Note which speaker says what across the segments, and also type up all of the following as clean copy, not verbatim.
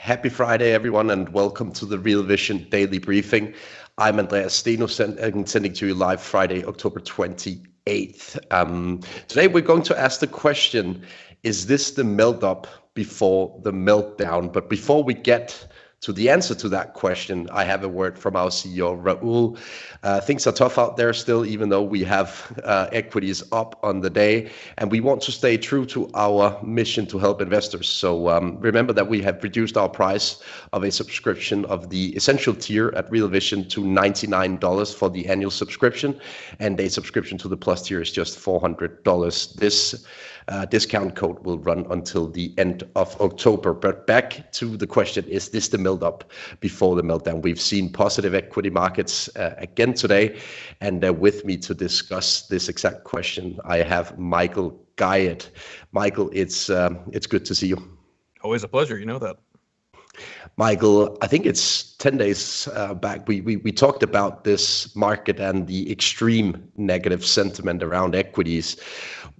Speaker 1: Happy Friday, everyone, and welcome to the Real Vision Daily Briefing. I'm Andreas Steno, sending to you live Friday, October 28th. Today, we're going to ask the question, is this the melt-up before the meltdown? But before we get to the answer to that question, I have a word from our CEO, Raul. Things are tough out there still, even though we have equities up on the day, and we want to stay true to our mission to help investors. So remember that we have reduced our price of a subscription of the essential tier at Real Vision to $99 for the annual subscription, and a subscription to the plus tier is just $400. This discount code will run until the end of October. But back to the question, is this the melt-up before the meltdown? We've seen positive equity markets again today, and with me to discuss this exact question, I have Michael Guyett. Michael, it's good to see you.
Speaker 2: Always a pleasure, you know that.
Speaker 1: Michael, I think it's 10 days back, we talked about this market and the extreme negative sentiment around equities.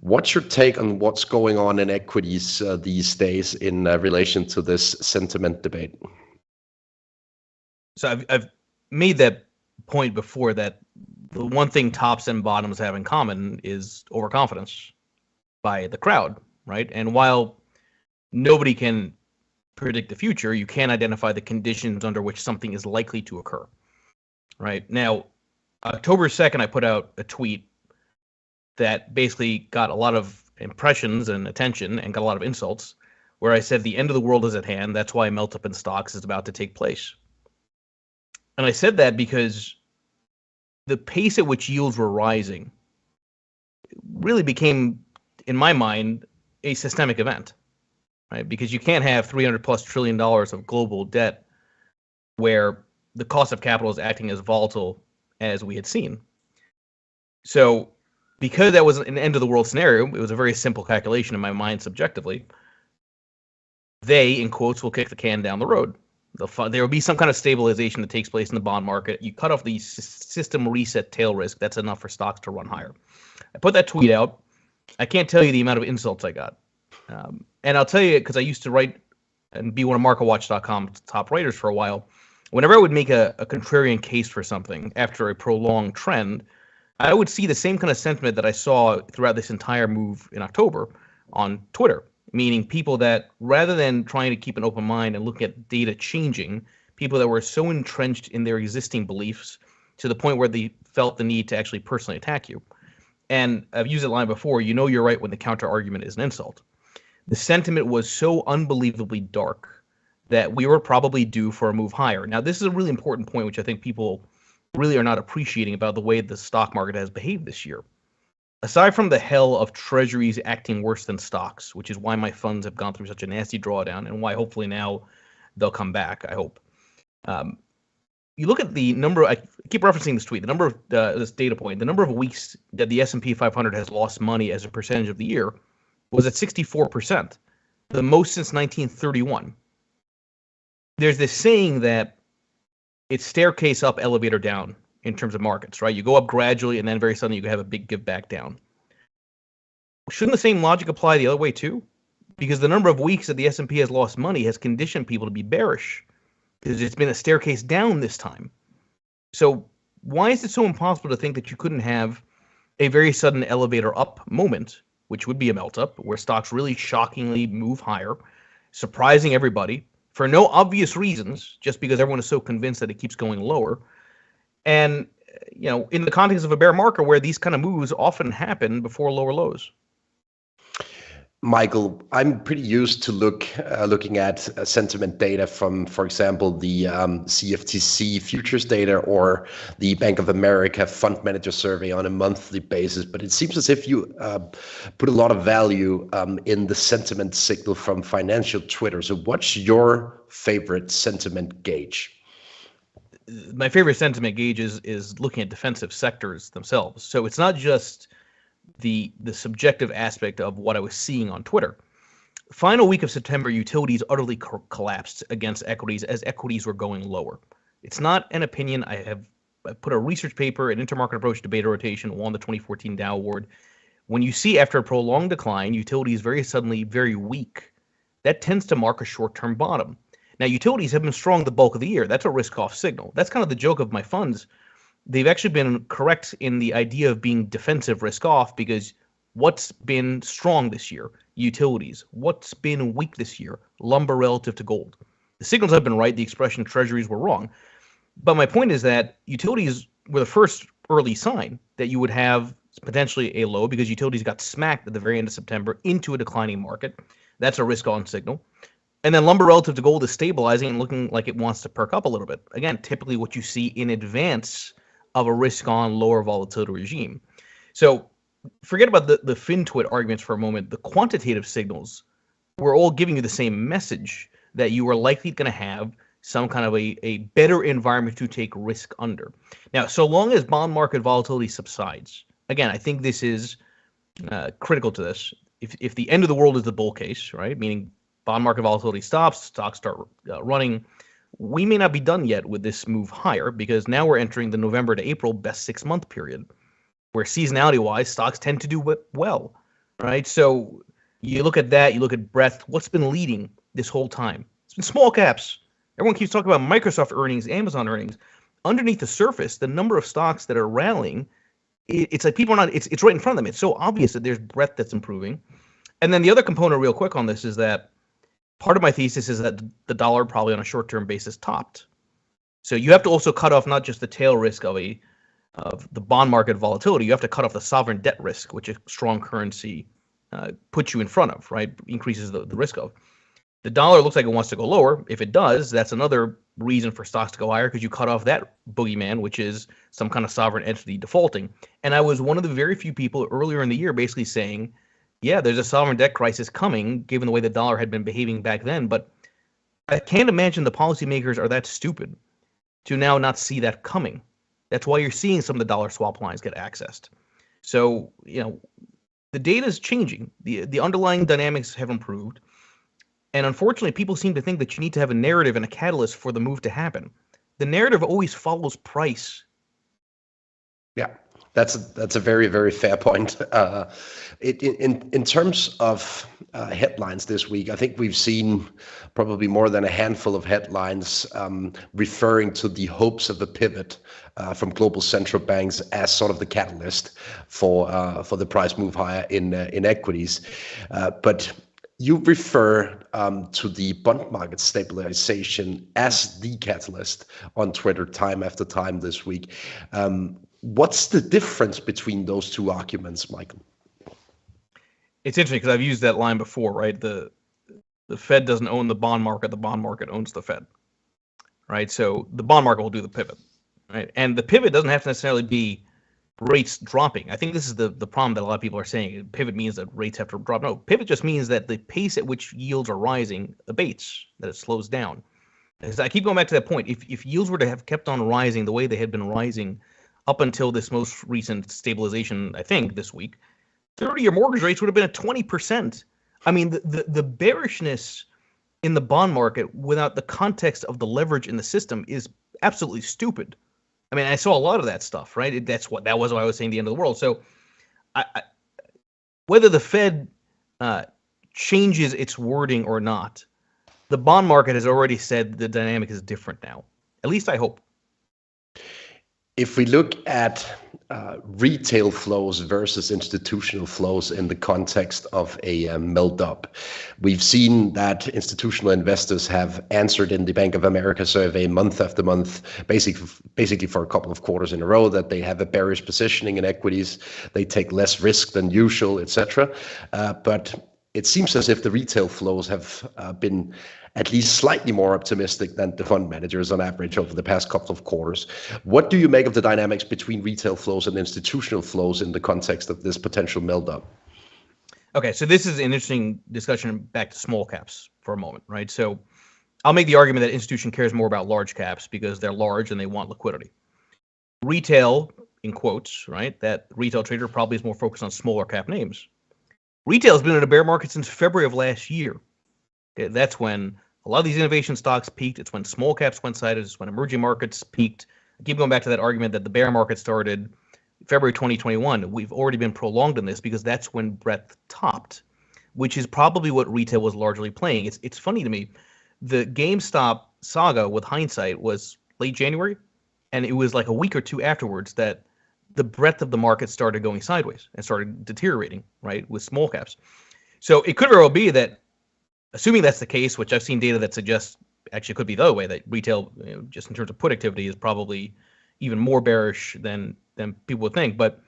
Speaker 1: What's your take on what's going on in equities these days in relation to this sentiment debate?
Speaker 2: So I've made that point before, that the one thing tops and bottoms have in common is overconfidence by the crowd, right? And while nobody can predict the future, you can identify the conditions under which something is likely to occur, right? Now, October 2nd, I put out a tweet that basically got a lot of impressions and attention and got a lot of insults, where I said the end of the world is at hand. That's why a melt-up in stocks is about to take place. And I said that because the pace at which yields were rising really became, in my mind, a systemic event, right? Because you can't have $300+ trillion of global debt where the cost of capital is acting as volatile as we had seen. So because that was an end of the world scenario, it was a very simple calculation in my mind subjectively. They, in quotes, will kick the can down the road. There will be some kind of stabilization that takes place in the bond market. You cut off the system reset tail risk. That's enough for stocks to run higher. I put that tweet out. I can't tell you the amount of insults I got. And I'll tell you, because I used to write and be one of MarketWatch.com's top writers for a while. Whenever I would make a contrarian case for something after a prolonged trend, I would see the same kind of sentiment that I saw throughout this entire move in October on Twitter, meaning people that, rather than trying to keep an open mind and look at data changing, people that were so entrenched in their existing beliefs to the point where they felt the need to actually personally attack you. And I've used that line before, you know you're right when the counter argument is an insult. The sentiment was so unbelievably dark that we were probably due for a move higher. Now, this is a really important point, which I think people really are not appreciating about the way the stock market has behaved this year. Aside from the hell of treasuries acting worse than stocks, which is why my funds have gone through such a nasty drawdown and why hopefully now they'll come back, I hope. You look at the number, I keep referencing this tweet, the number of this data point, the number of weeks that the S&P 500 has lost money as a percentage of the year was at 64%, the most since 1931. There's this saying that it's staircase up, elevator down in terms of markets, right? You go up gradually and then very suddenly you have a big give back down. Shouldn't the same logic apply the other way too? Because the number of weeks that the S&P has lost money has conditioned people to be bearish, because it's been a staircase down this time. So why is it so impossible to think that you couldn't have a very sudden elevator up moment, which would be a melt up, where stocks really shockingly move higher, surprising everybody for no obvious reasons, just because everyone is so convinced that it keeps going lower. And, you know, in the context of a bear market where these kind of moves often happen before lower lows.
Speaker 1: Michael, I'm pretty used to looking at sentiment data from, for example, the CFTC futures data or the Bank of America fund manager survey on a monthly basis. But it seems as if you put a lot of value in the sentiment signal from financial Twitter. So what's your favorite sentiment gauge?
Speaker 2: My favorite sentiment gauge is looking at defensive sectors themselves. So it's not just the subjective aspect of what I was seeing on Twitter. Final week of September, utilities utterly collapsed against equities as equities were going lower. It's not an opinion. I put a research paper, an intermarket approach to beta rotation, won the 2014 Dow Award. When you see after a prolonged decline, utilities very suddenly very weak, that tends to mark a short-term bottom. Now, utilities have been strong the bulk of the year. That's a risk-off signal. That's kind of the joke of my funds. They've actually been correct in the idea of being defensive risk-off because what's been strong this year? Utilities. What's been weak this year? Lumber relative to gold. The signals have been right. The expression treasuries were wrong. But my point is that utilities were the first early sign that you would have potentially a low because utilities got smacked at the very end of September into a declining market. That's a risk-on signal. And then lumber relative to gold is stabilizing and looking like it wants to perk up a little bit. Again, typically what you see in advance of a risk-on lower volatility regime. So forget about the FinTwit arguments for a moment. The quantitative signals were all giving you the same message that you are likely going to have some kind of a better environment to take risk under. Now, so long as bond market volatility subsides, again, I think this is critical to this. If the end of the world is the bull case, right, meaning bond market volatility stops, stocks start running, we may not be done yet with this move higher because now we're entering the November to April best 6-month period where seasonality-wise, stocks tend to do well, right? So you look at that, you look at breadth, what's been leading this whole time? It's been small caps. Everyone keeps talking about Microsoft earnings, Amazon earnings. Underneath the surface, the number of stocks that are rallying, it's like people are not, it's right in front of them. It's so obvious that there's breadth that's improving. And then the other component real quick on this is that part of my thesis is that the dollar probably on a short-term basis topped. So you have to also cut off not just the tail risk of the bond market volatility, you have to cut off the sovereign debt risk, which a strong currency puts you in front of, right? Increases the risk of. The dollar looks like it wants to go lower. If it does, that's another reason for stocks to go higher because you cut off that boogeyman, which is some kind of sovereign entity defaulting. And I was one of the very few people earlier in the year basically saying, yeah, there's a sovereign debt crisis coming, given the way the dollar had been behaving back then. But I can't imagine the policymakers are that stupid to now not see that coming. That's why you're seeing some of the dollar swap lines get accessed. So, the data is changing. The underlying dynamics have improved. And unfortunately, people seem to think that you need to have a narrative and a catalyst for the move to happen. The narrative always follows price.
Speaker 1: Yeah, that's a very, very fair point. In terms of headlines this week, I think we've seen probably more than a handful of headlines referring to the hopes of a pivot from global central banks as sort of the catalyst for the price move higher in equities, but you refer to the bond market stabilization as the catalyst on Twitter time after time this week. What's the difference between those two arguments, Michael?
Speaker 2: It's interesting because I've used that line before, right? The Fed doesn't own the bond market owns the Fed, right? So the bond market will do the pivot, right? And the pivot doesn't have to necessarily be rates dropping. I think this is the problem that a lot of people are saying. Pivot means that rates have to drop. No, pivot just means that the pace at which yields are rising abates, that it slows down. As I keep going back to that point, if yields were to have kept on rising the way they had been rising up until this most recent stabilization, I think this week, 30-year mortgage rates would have been at 20%. I mean, the bearishness in the bond market without the context of the leverage in the system is absolutely stupid. I mean, I saw a lot of that stuff, right? That was what I was saying, the end of the world. So whether the Fed changes its wording or not, the bond market has already said the dynamic is different now. At least I hope.
Speaker 1: If we look at retail flows versus institutional flows in the context of a melt-up, we've seen that institutional investors have answered in the Bank of America survey month after month, basically for a couple of quarters in a row, that they have a bearish positioning in equities, they take less risk than usual, etc. But it seems as if the retail flows have been at least slightly more optimistic than the fund managers on average over the past couple of quarters. What do you make of the dynamics between retail flows and institutional flows in the context of this potential melt-up?
Speaker 2: Okay, so this is an interesting discussion back to small caps for a moment, right? So I'll make the argument that institution cares more about large caps because they're large and they want liquidity. Retail, in quotes, right? That retail trader probably is more focused on smaller cap names. Retail has been in a bear market since February of last year. Okay, that's when a lot of these innovation stocks peaked. It's when small caps went sideways. It's when emerging markets peaked. I keep going back to that argument that the bear market started February 2021. We've already been prolonged in this because that's when breadth topped, which is probably what retail was largely playing. It's funny to me. the GameStop saga with hindsight was late January, and it was like a week or two afterwards that the breadth of the market started going sideways and started deteriorating, right, with small caps. So it could very well be that, assuming that's the case, which I've seen data that suggests actually could be the other way, that retail, just in terms of put activity, is probably even more bearish than people would think. But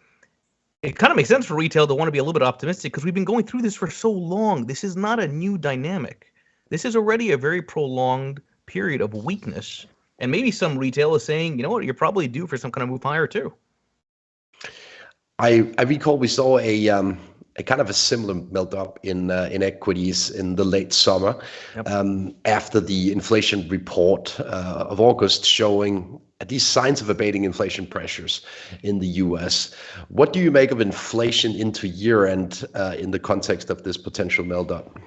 Speaker 2: it kind of makes sense for retail to want to be a little bit optimistic because we've been going through this for so long. This is not a new dynamic. This is already a very prolonged period of weakness. And maybe some retail is saying, you know what, you're probably due for some kind of move higher too.
Speaker 1: I recall we saw a kind of a similar melt up in equities in the late summer.
Speaker 2: Yep.
Speaker 1: After the inflation report of August showing at least signs of abating inflation pressures in the US. What do you make of inflation into year end in the context of this potential melt up?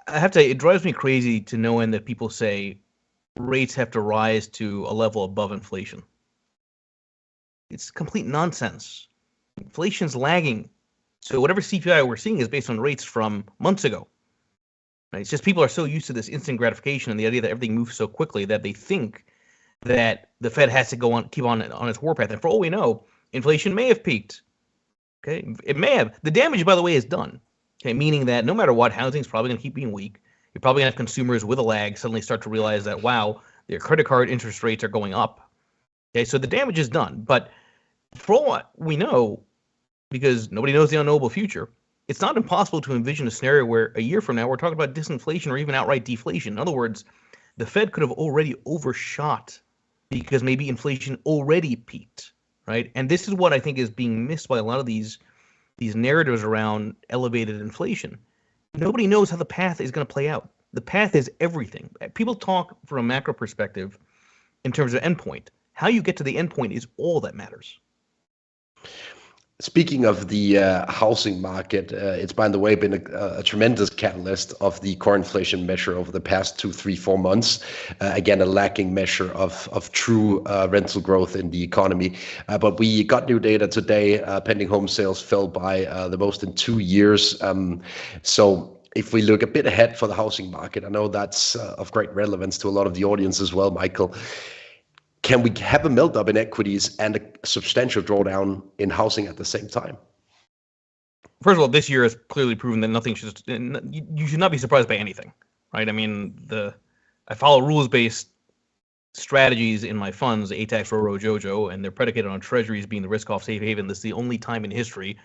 Speaker 2: I have to say, it drives me crazy to no end that people say rates have to rise to a level above inflation. It's complete nonsense. Inflation's lagging. So whatever CPI we're seeing is based on rates from months ago. Right? It's just people are so used to this instant gratification and the idea that everything moves so quickly that they think that the Fed has to keep on its warpath. And for all we know, inflation may have peaked. Okay, it may have. The damage, by the way, is done. Okay, meaning that no matter what, housing's probably going to keep being weak. You're probably going to have consumers with a lag suddenly start to realize that, wow, their credit card interest rates are going up. Okay, so the damage is done. But for all what we know, because nobody knows the unknowable future, it's not impossible to envision a scenario where a year from now we're talking about disinflation or even outright deflation. In other words, the Fed could have already overshot because maybe inflation already peaked, right? And this is what I think is being missed by a lot of these narratives around elevated inflation. Nobody knows how the path is going to play out. The path is everything. People talk from a macro perspective in terms of endpoint. How you get to the endpoint is all that matters.
Speaker 1: Speaking of the housing market, it's by the way been a tremendous catalyst of the core inflation measure over the past 2, 3, 4 months. Again, a lacking measure of true rental growth in the economy. But we got new data today. Pending home sales fell by the most in 2 years. So if we look a bit ahead for the housing market, I know that's of great relevance to a lot of the audience as well, Michael. Can we have a melt up in equities and a substantial drawdown in housing at the same time?
Speaker 2: First of all, this year has clearly proven that you should not be surprised by anything, right? I mean, I follow rules-based strategies in my funds, ATAX, RORO, JOJO, and they're predicated on treasuries being the risk-off safe haven. This is the only time in history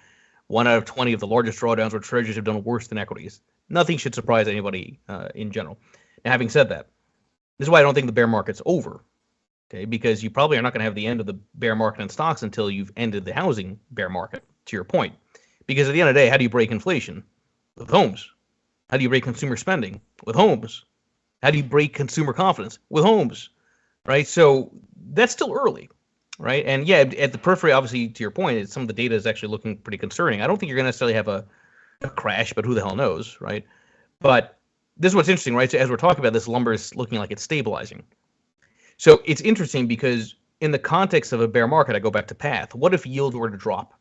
Speaker 2: 1 out of 20 of the largest drawdowns where treasuries have done worse than equities. Nothing should surprise anybody in general. Now, having said that, this is why I don't think the bear market's over. Okay, because you probably are not going to have the end of the bear market in stocks until you've ended the housing bear market, to your point. Because at the end of the day, how do you break inflation? With homes. How do you break consumer spending? With homes. How do you break consumer confidence? With homes. Right? So that's still early. Right? And yeah, at the periphery, obviously, to your point, some of the data is actually looking pretty concerning. I don't think you're going to necessarily have a crash, but who the hell knows, right? But this is what's interesting, right? So as we're talking about this, lumber is looking like it's stabilizing. So it's interesting because in the context of a bear market, I go back to path. What if yields were to drop?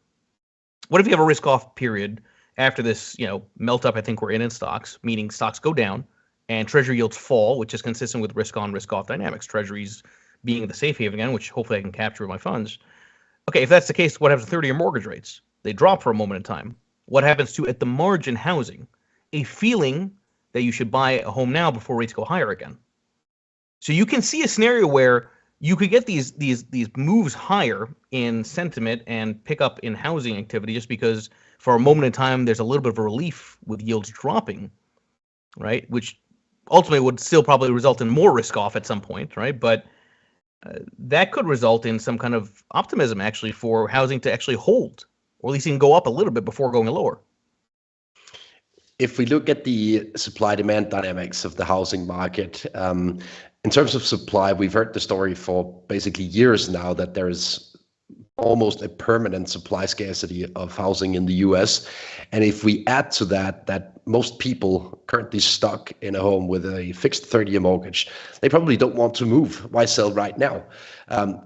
Speaker 2: What if you have a risk-off period after this, melt up I think we're in stocks, meaning stocks go down and treasury yields fall, which is consistent with risk-on, risk-off dynamics. Treasuries being the safe haven again, which hopefully I can capture with my funds. Okay, if that's the case, what happens to 30-year mortgage rates? They drop for a moment in time. What happens to, at the margin, housing? A feeling that you should buy a home now before rates go higher again. So you can see a scenario where you could get these moves higher in sentiment and pick up in housing activity just because for a moment in time there's a little bit of a relief with yields dropping, right? Which ultimately would still probably result in more risk off at some point, right? But that could result in some kind of optimism actually for housing to actually hold, or at least even go up a little bit before going lower.
Speaker 1: If we look at the supply-demand dynamics of the housing market, in terms of supply, we've heard the story for basically years now that there is almost a permanent supply scarcity of housing in the US. And if we add to that most people currently stuck in a home with a fixed 30-year mortgage, they probably don't want to move. Why sell right now?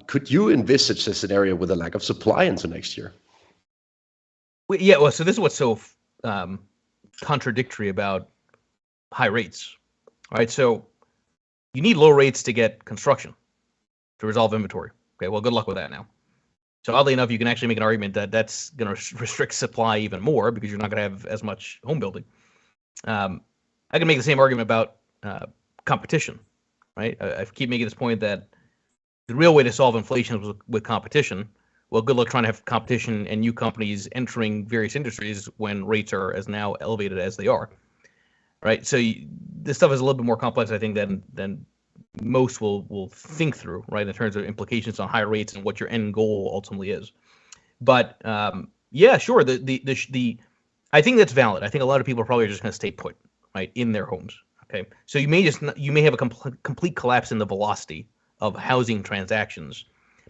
Speaker 1: Could you envisage a scenario with a lack of supply into next year?
Speaker 2: Yeah, well, so this is what's so contradictory about high rates, right? So you need low rates to get construction, to resolve inventory. Okay, well, good luck with that now. So oddly enough, you can actually make an argument that that's going to restrict supply even more because you're not going to have as much home building. I can make the same argument about competition, right? I keep making this point that the real way to solve inflation is with competition. Well, good luck trying to have competition and new companies entering various industries when rates are as now elevated as they are, right? So this stuff is a little bit more complex, I think, than most will think through, right, in terms of implications on higher rates and what your end goal ultimately is. But yeah, sure, I think that's valid. I think a lot of people are probably just going to stay put, right, in their homes. Okay, so you may have a complete collapse in the velocity of housing transactions,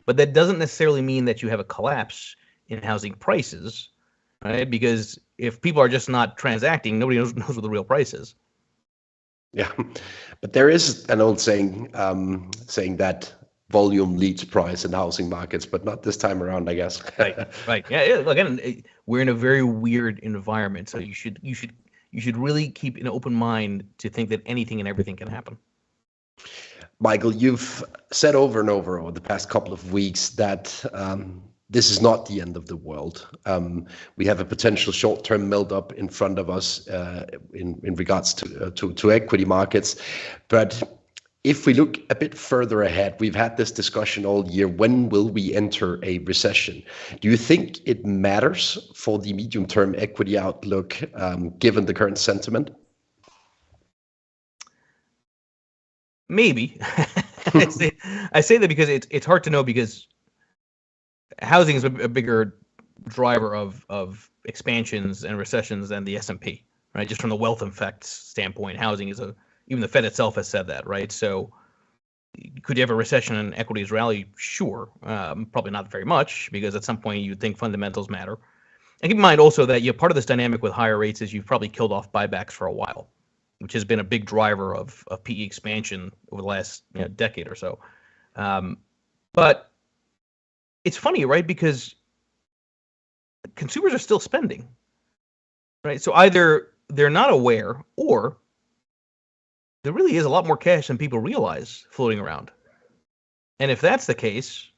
Speaker 2: but that doesn't necessarily mean that you have a collapse in housing prices, right? Because if people are just not transacting, nobody knows what the real price is.
Speaker 1: Yeah, but there is an old saying saying that volume leads price in housing markets, but not this time around, I guess.
Speaker 2: Right. Yeah. Again, we're in a very weird environment, so you should really keep an open mind to think that anything and everything can happen.
Speaker 1: Michael, you've said over and over the past couple of weeks that this is not the end of the world. We have a potential short-term melt-up in front of us in regards to equity markets. But if we look a bit further ahead, we've had this discussion all year. When will we enter a recession? Do you think it matters for the medium-term equity outlook, given the current sentiment?
Speaker 2: Maybe. I say that because it's hard to know, because housing is a bigger driver of expansions and recessions than the S&P, right? Just from the wealth effect standpoint, housing is even the Fed itself has said that, right? So could you have a recession and equities rally? Sure. Probably not very much, because at some point you'd think fundamentals matter. And keep in mind also that part of this dynamic with higher rates is you've probably killed off buybacks for a while, which has been a big driver of PE expansion over the last decade or so. But it's funny, right? Because consumers are still spending, right? So either they're not aware, or there really is a lot more cash than people realize floating around. And if that's the case,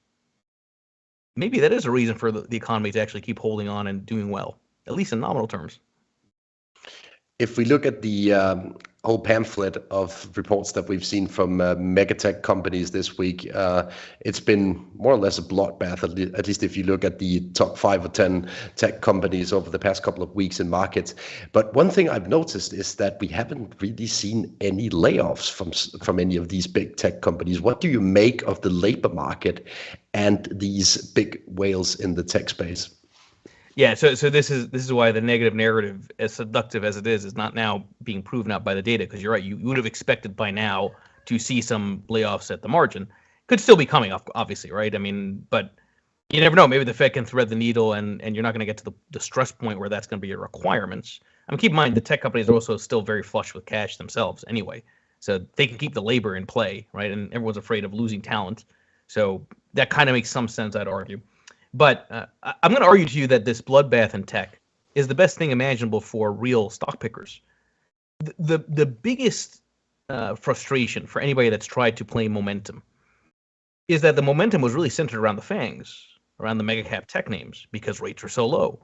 Speaker 2: maybe that is a reason for the economy to actually keep holding on and doing well, at least in nominal terms.
Speaker 1: If we look at the whole pamphlet of reports that we've seen from megatech companies this week, it's been more or less a bloodbath, at least if you look at the top 5 or 10 tech companies over the past couple of weeks in markets. But one thing I've noticed is that we haven't really seen any layoffs from any of these big tech companies. What do you make of the labor market and these big whales in the tech space?
Speaker 2: Yeah, so this is why the negative narrative, as seductive as it is not now being proven out by the data. Because you're right, you would have expected by now to see some layoffs at the margin. Could still be coming up, obviously, right? I mean, but you never know. Maybe the Fed can thread the needle, and you're not going to get to the stress point where that's going to be your requirements. I mean, keep in mind the tech companies are also still very flush with cash themselves anyway, so they can keep the labor in play, right? And everyone's afraid of losing talent, so that kind of makes some sense, I'd argue. But I'm going to argue to you that this bloodbath in tech is the best thing imaginable for real stock pickers. The biggest frustration for anybody that's tried to play momentum is that the momentum was really centered around the FANGs, around the mega cap tech names, because rates are so low.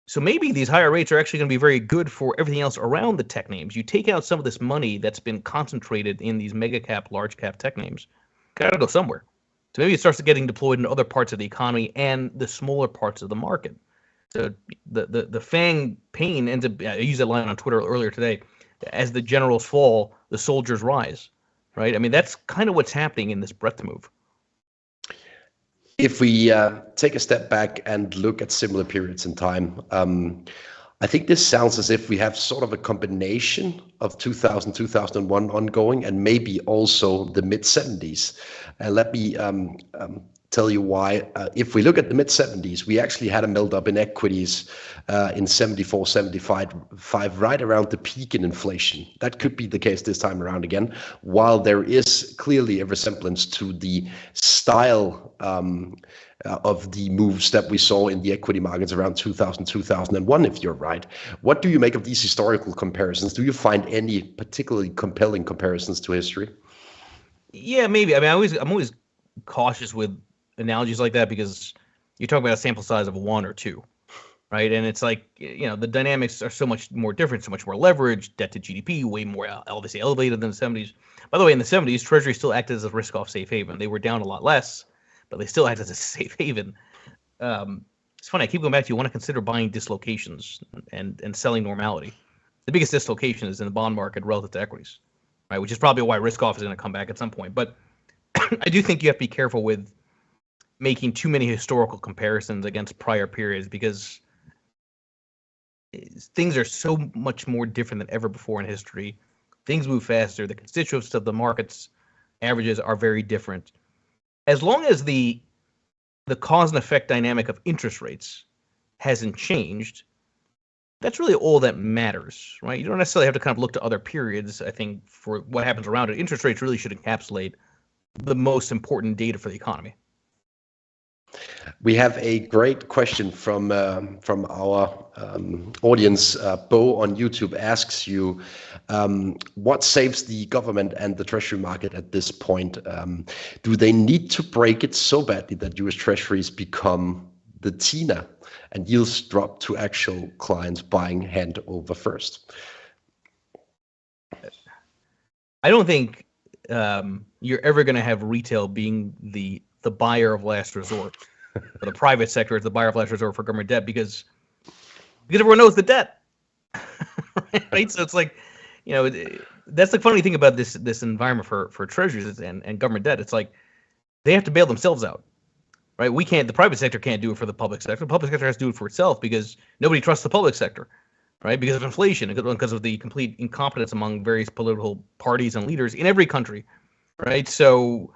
Speaker 2: So maybe these higher rates are actually going to be very good for everything else around the tech names. You take out some of this money that's been concentrated in these mega cap, large cap tech names, got to go somewhere. So maybe it starts getting deployed in other parts of the economy and the smaller parts of the market. So the FANG pain ends up, I used that line on Twitter earlier today, as the generals fall, the soldiers rise, right? I mean, that's kind of what's happening in this breadth move.
Speaker 1: If we take a step back and look at similar periods in time, I think this sounds as if we have sort of a combination of 2000, 2001 ongoing, and maybe also the mid-70s. Let me tell you why. If we look at the mid 70s, we actually had a melt up in equities in 74, 75, right around the peak in inflation. That could be the case this time around again, while there is clearly a resemblance to the style of the moves that we saw in the equity markets around 2000, 2001, if you're right. What do you make of these historical comparisons? Do you find any particularly compelling comparisons to history?
Speaker 2: Yeah, maybe. I mean, I'm always cautious with analogies like that because you're talking about a sample size of 1 or 2, right? And it's like, the dynamics are so much more different, so much more leverage, debt to GDP, way more obviously elevated than the 70s. By the way, in the 70s, Treasury still acted as a risk-off safe haven. They were down a lot less, but they still acted as a safe haven. It's funny, I keep going back to you want to consider buying dislocations and selling normality. The biggest dislocation is in the bond market relative to equities, right? Which is probably why risk-off is going to come back at some point. But I do think you have to be careful with making too many historical comparisons against prior periods because things are so much more different than ever before in history. Things move faster. The constituents of the market's averages are very different. As long as the cause and effect dynamic of interest rates hasn't changed, that's really all that matters, right? You don't necessarily have to kind of look to other periods, I think, for what happens around it. Interest rates really should encapsulate the most important data for the economy.
Speaker 1: We have a great question from our audience. Bo on YouTube asks you, what saves the government and the treasury market at this point? Do they need to break it so badly that U.S. treasuries become the TINA and yields drop to actual clients buying hand over first?
Speaker 2: I don't think you're ever going to have retail being the buyer of last resort. Or the private sector is the buyer of last resort for government debt because everyone knows the debt, right? So it's like, that's the funny thing about this environment for treasuries and government debt. It's like they have to bail themselves out, right? We can't. The private sector can't do it for the public sector. The public sector has to do it for itself because nobody trusts the public sector, right? Because of inflation, because of the complete incompetence among various political parties and leaders in every country, right? So.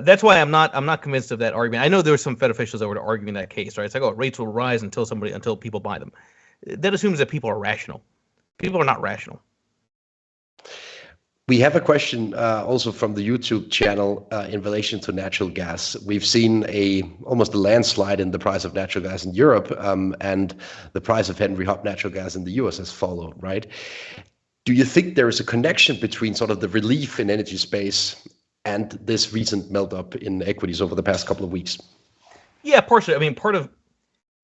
Speaker 2: That's why I'm not convinced of that argument. I know there were some Fed officials that were arguing that case, right? It's like, rates will rise until people buy them. That assumes that people are rational. People are not rational.
Speaker 1: We have a question also from the YouTube channel in relation to natural gas. We've seen almost a landslide in the price of natural gas in Europe, and the price of Henry Hub natural gas in the US has followed, right? Do you think there is a connection between sort of the relief in energy space and this recent melt up in equities over the past couple of weeks?
Speaker 2: Yeah, partially. I mean, part of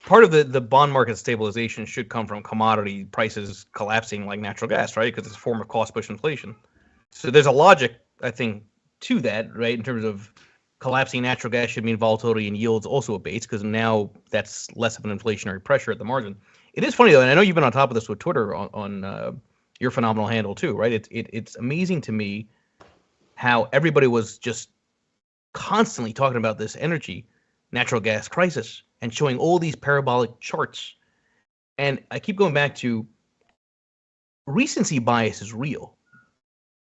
Speaker 2: the bond market stabilization should come from commodity prices collapsing like natural gas, right? Because it's a form of cost push inflation. So there's a logic, I think, to that, right? In terms of collapsing natural gas should mean volatility and yields also abates because now that's less of an inflationary pressure at the margin. It is funny though, and I know you've been on top of this with Twitter on your phenomenal handle too, right? It's amazing to me how everybody was just constantly talking about this natural gas crisis and showing all these parabolic charts. And I keep going back to recency bias is real,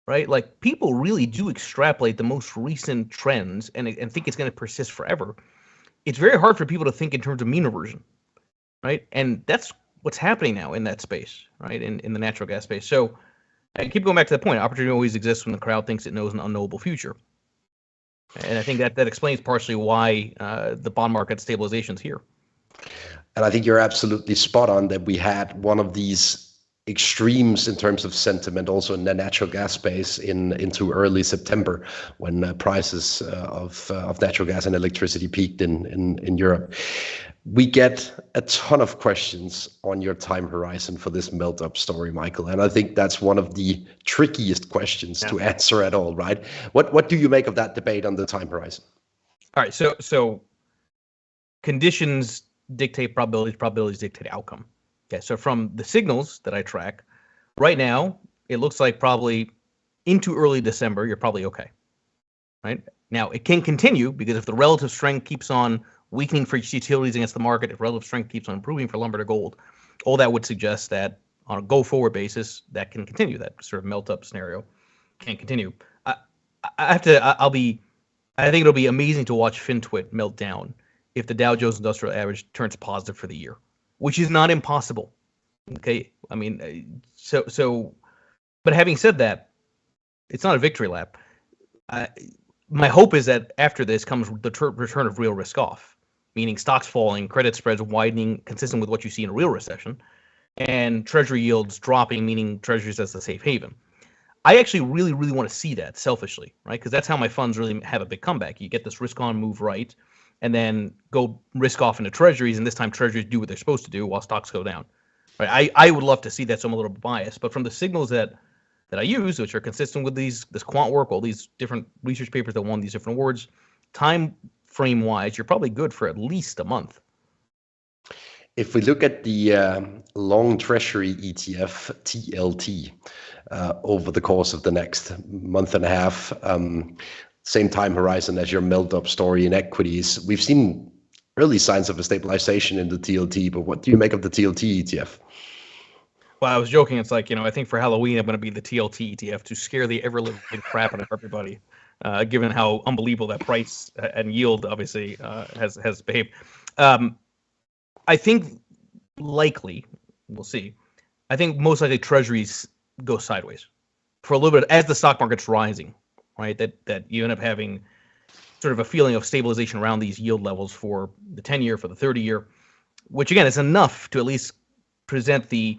Speaker 2: right? Like people really do extrapolate the most recent trends and think it's going to persist forever. It's very hard for people to think in terms of mean reversion, right? And that's what's happening now in that space, right? In the natural gas space. So I keep going back to that point. Opportunity always exists when the crowd thinks it knows an unknowable future. And I think that explains partially why the bond market stabilization is here.
Speaker 1: And I think you're absolutely spot on that we had one of these extremes in terms of sentiment also in the natural gas space into early September when prices of natural gas and electricity peaked in Europe. We get a ton of questions on your time horizon for this melt up story, Michael. And I think that's one of the trickiest questions to answer at all, right? What do you make of that debate on the time horizon?
Speaker 2: All right. So conditions dictate probabilities dictate outcome. Okay. So from the signals that I track right now, it looks like probably into early December, you're probably okay. Right now, it can continue because if the relative strength keeps on weakening for utilities against the market, if relative strength keeps on improving for lumber to gold, all that would suggest that on a go-forward basis, that can continue. That sort of melt-up scenario can continue. I'll be I think it'll be amazing to watch FinTwit melt down if the Dow Jones Industrial Average turns positive for the year, which is not impossible. Okay, I mean, but having said that, it's not a victory lap. My hope is that after this comes the return of real risk off, meaning stocks falling, credit spreads widening, consistent with what you see in a real recession, and treasury yields dropping, meaning treasuries as the safe haven. I actually really, really want to see that selfishly, right? Because that's how my funds really have a big comeback. You get this risk on move right, and then go risk off into treasuries, and this time treasuries do what they're supposed to do while stocks go down. Right? I would love to see that, so I'm a little biased, but from the signals that I use, which are consistent with this quant work, all these different research papers that won these different awards, time frame wise, you're probably good for at least a month.
Speaker 1: If we look at the long treasury ETF TLT over the course of the next month and a half, same time horizon as your melt up story in equities, we've seen early signs of a stabilization in the TLT. But what do you make of the TLT ETF?
Speaker 2: Well, I was joking. It's like, I think for Halloween, I'm going to be the TLT ETF to scare the ever-living crap out of everybody, given how unbelievable that price and yield obviously has behaved. I think likely, we'll see, I think most likely treasuries go sideways for a little bit as the stock market's rising, right? That you end up having sort of a feeling of stabilization around these yield levels for the 10-year, for the 30-year, which again is enough to at least present the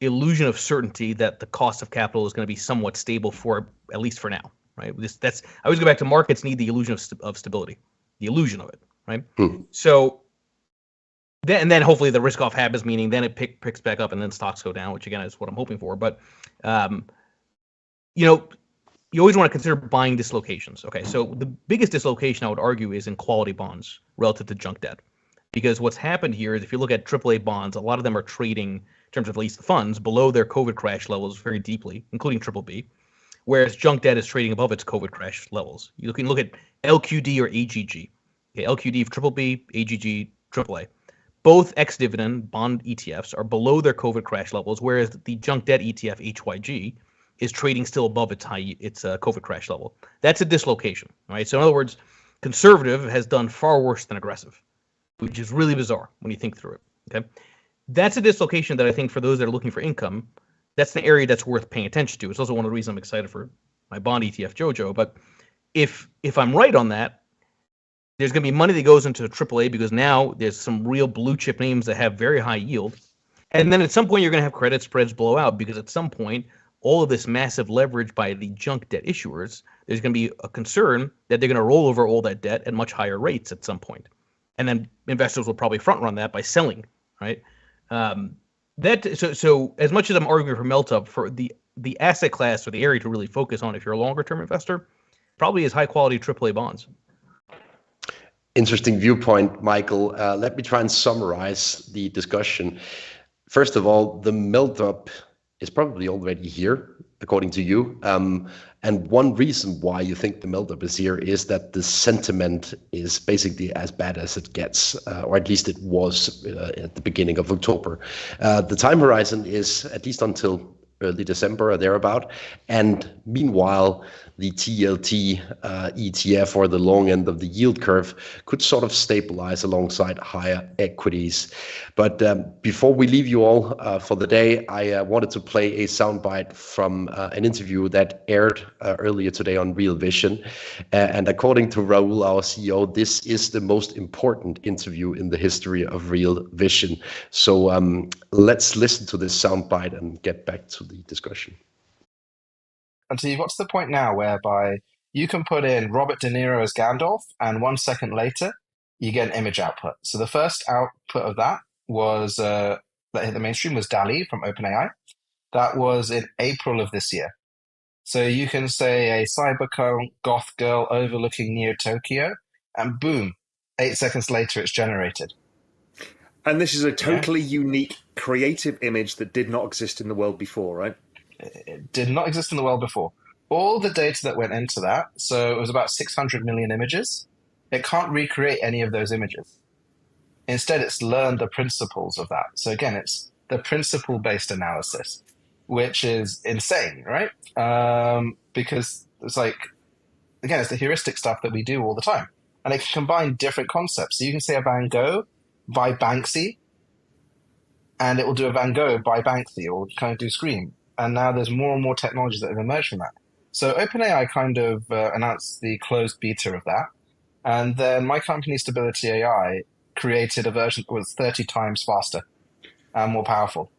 Speaker 2: illusion of certainty that the cost of capital is going to be somewhat stable for at least for now, right? I always go back to markets need the illusion of stability, the illusion of it, right? So then hopefully the risk off happens, meaning then it picks back up and then stocks go down, which again is what I'm hoping for. But you always want to consider buying dislocations. Okay, so the biggest dislocation I would argue is in quality bonds relative to junk debt, because what's happened here is if you look at AAA bonds, a lot of them are trading in terms of at least the funds below their COVID crash levels very deeply, including BBB, whereas junk debt is trading above its COVID crash levels. You can look at LQD or AGG. Okay, LQD for BBB, AGG AAA. Both ex-dividend bond ETFs are below their COVID crash levels, whereas the junk debt ETF HYG is trading still above its COVID crash level. That's a dislocation, right? So in other words, conservative has done far worse than aggressive, which is really bizarre when you think through it. Okay, that's a dislocation that I think for those that are looking for income, that's the area that's worth paying attention to. It's also one of the reasons I'm excited for my bond ETF JoJo. But if I'm right on that, there's going to be money that goes into AAA because now there's some real blue chip names that have very high yield. And then at some point, you're going to have credit spreads blow out because at some point, all of this massive leverage by the junk debt issuers, there's going to be a concern that they're going to roll over all that debt at much higher rates at some point. And then investors will probably front run that by selling, right? So as much as I'm arguing for melt up, for the asset class or the area to really focus on if you're a longer term investor, probably is high quality AAA bonds.
Speaker 1: Interesting viewpoint, Michael. Let me try and summarize the discussion. First of all, the melt-up is probably already here, according to you. And one reason why you think the melt-up is here is that the sentiment is basically as bad as it gets, or at least it was at the beginning of October. The time horizon is at least until early December or thereabout. And meanwhile, the TLT ETF, or the long end of the yield curve, could sort of stabilize alongside higher equities. But before we leave you all for the day, I wanted to play a soundbite from an interview that aired earlier today on Real Vision. And according to Raul, our CEO, this is the most important interview in the history of Real Vision. So let's listen to this soundbite and get back to the discussion.
Speaker 3: And so you've got to the point now whereby you can put in Robert De Niro as Gandalf, and 1 second later, you get an image output. So the first output of that was that hit the mainstream was DALL-E from OpenAI. That was in April of this year. So you can say a cyberpunk goth girl overlooking Neo Tokyo, and boom, 8 seconds later, it's generated.
Speaker 4: And this is a totally unique creative image that did not exist in the world before, right?
Speaker 3: It did not exist in the world before. All the data that went into that, so it was about 600 million images, it can't recreate any of those images. Instead, it's learned the principles of that. So again, it's the principle-based analysis, which is insane, right? Because it's like again, it's the heuristic stuff that we do all the time. And it can combine different concepts. So you can say a Van Gogh by Banksy, and it will do a Van Gogh by Banksy, or kind of do Scream. And now there's more and more technologies that have emerged from that. So OpenAI kind of announced the closed beta of that. And then my company, Stability AI, created a version that was 30 times faster and more powerful.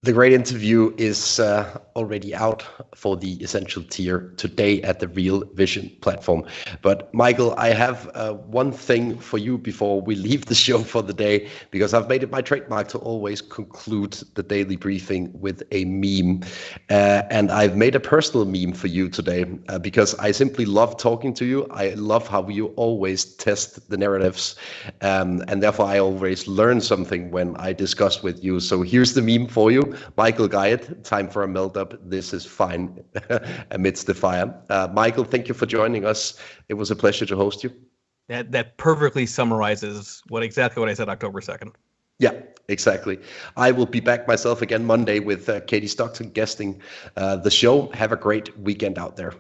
Speaker 1: The great interview is already out for the essential tier today at the Real Vision platform. But Michael, I have one thing for you before we leave the show for the day, because I've made it my trademark to always conclude the daily briefing with a meme. And I've made a personal meme for you today because I simply love talking to you. I love how you always test the narratives. And therefore, I always learn something when I discuss with you. So here's the meme for you. Michael Guyot, time for a melt up. This is fine amidst the fire. Michael, thank you for joining us. It was a pleasure to host you.
Speaker 2: That perfectly summarizes exactly what I said October 2nd.
Speaker 1: Yeah, exactly. I will be back myself again Monday with Katie Stockton guesting the show. Have a great weekend out there.